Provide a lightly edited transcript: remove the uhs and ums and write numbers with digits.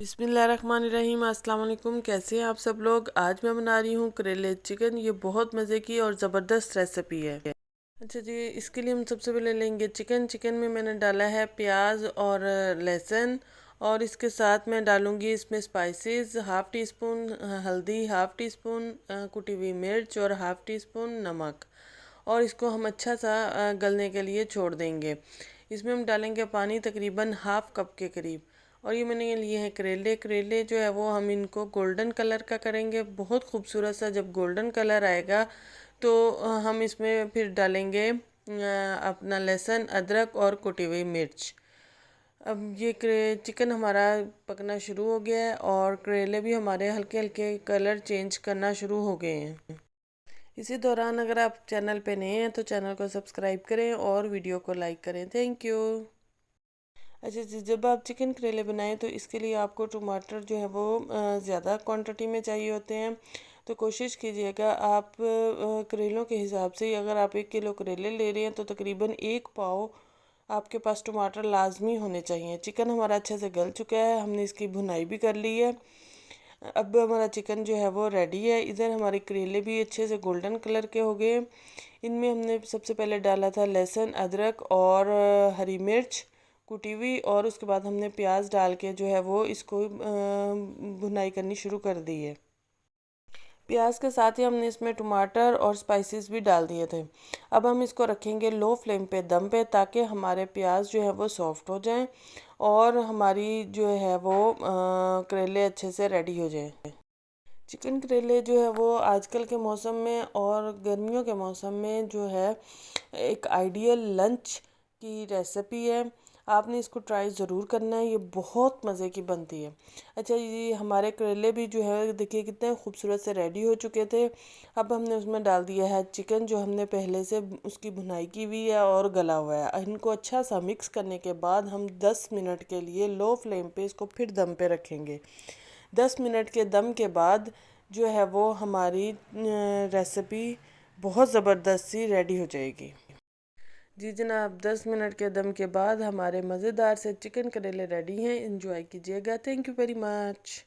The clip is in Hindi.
बिस्मिल्लाहिर्रहमानिर्रहीम। अस्सलाम वालेकुम। कैसे हैं आप सब लोग। आज मैं बना रही हूँ करेले चिकन। ये बहुत मज़े की और ज़बरदस्त रेसिपी है। अच्छा जी, इसके लिए हम सबसे पहले लेंगे चिकन। चिकन में मैंने डाला है प्याज और लहसुन, और इसके साथ मैं डालूँगी इसमें स्पाइसेस, हाफ़ टी स्पून हल्दी, हाफ़ टी स्पून कुटी हुई मिर्च और हाफ़ टी स्पून नमक। और इसको हम अच्छा सा गलने के लिए छोड़ देंगे। इसमें हम डालेंगे पानी तकरीबन हाफ़ कप के करीब। और ये मैंने ये लिए हैं करेले। करेले जो है वो हम इनको गोल्डन कलर का करेंगे, बहुत खूबसूरत सा। जब गोल्डन कलर आएगा तो हम इसमें फिर डालेंगे अपना लहसुन, अदरक और कुटी हुई मिर्च। अब ये चिकन हमारा पकना शुरू हो गया है और करेले भी हमारे हल्के हल्के कलर चेंज करना शुरू हो गए हैं। इसी दौरान अगर आप चैनल पे नए हैं तो चैनल को सब्सक्राइब करें और वीडियो को लाइक करें। Thank you. अच्छा जी, जब आप चिकन करेले बनाएं तो इसके लिए आपको टमाटर जो है वो ज़्यादा क्वांटिटी में चाहिए होते हैं। तो कोशिश कीजिएगा आप करेलों के हिसाब से ही, अगर आप 1 किलो करेले ले रहे हैं तो तकरीबन 1 पाव आपके पास टमाटर लाजमी होने चाहिए। चिकन हमारा अच्छे से गल चुका है, हमने इसकी भुनाई भी कर ली है। अब हमारा चिकन जो है वो रेडी है। इधर हमारे करेले भी अच्छे से गोल्डन कलर के हो गए। इनमें हमने सबसे पहले डाला था लहसुन, अदरक और हरी मिर्च कुटी हुई, और उसके बाद हमने प्याज डाल के जो है वो इसको भुनाई करनी शुरू कर दी है। प्याज के साथ ही हमने इसमें टमाटर और स्पाइसेस भी डाल दिए थे। अब हम इसको रखेंगे लो फ्लेम पे दम पे, ताकि हमारे प्याज जो है वो सॉफ्ट हो जाएं और हमारी जो है वो करेले अच्छे से रेडी हो जाएं। चिकन करेले जो है वो आजकल के मौसम में और गर्मियों के मौसम में जो है एक आइडियल लंच की रेसिपी है। आपने इसको ट्राई ज़रूर करना है, ये बहुत मज़े की बनती है। अच्छा, ये हमारे करेले भी जो है देखिए कितने खूबसूरत से रेडी हो चुके थे। अब हमने उसमें डाल दिया है चिकन, जो हमने पहले से उसकी भुनाई की हुई है और गला हुआ है। इनको अच्छा सा मिक्स करने के बाद हम 10 मिनट के लिए लो फ्लेम पे इसको फिर दम पे रखेंगे। 10 मिनट के दम के बाद जो है वो हमारी रेसिपी बहुत ज़बरदस्त सी रेडी हो जाएगी। जी जनाब, 10 मिनट के दम के बाद हमारे मज़ेदार से चिकन करेले रेडी हैं। इंजॉय कीजिएगा। Thank you very much.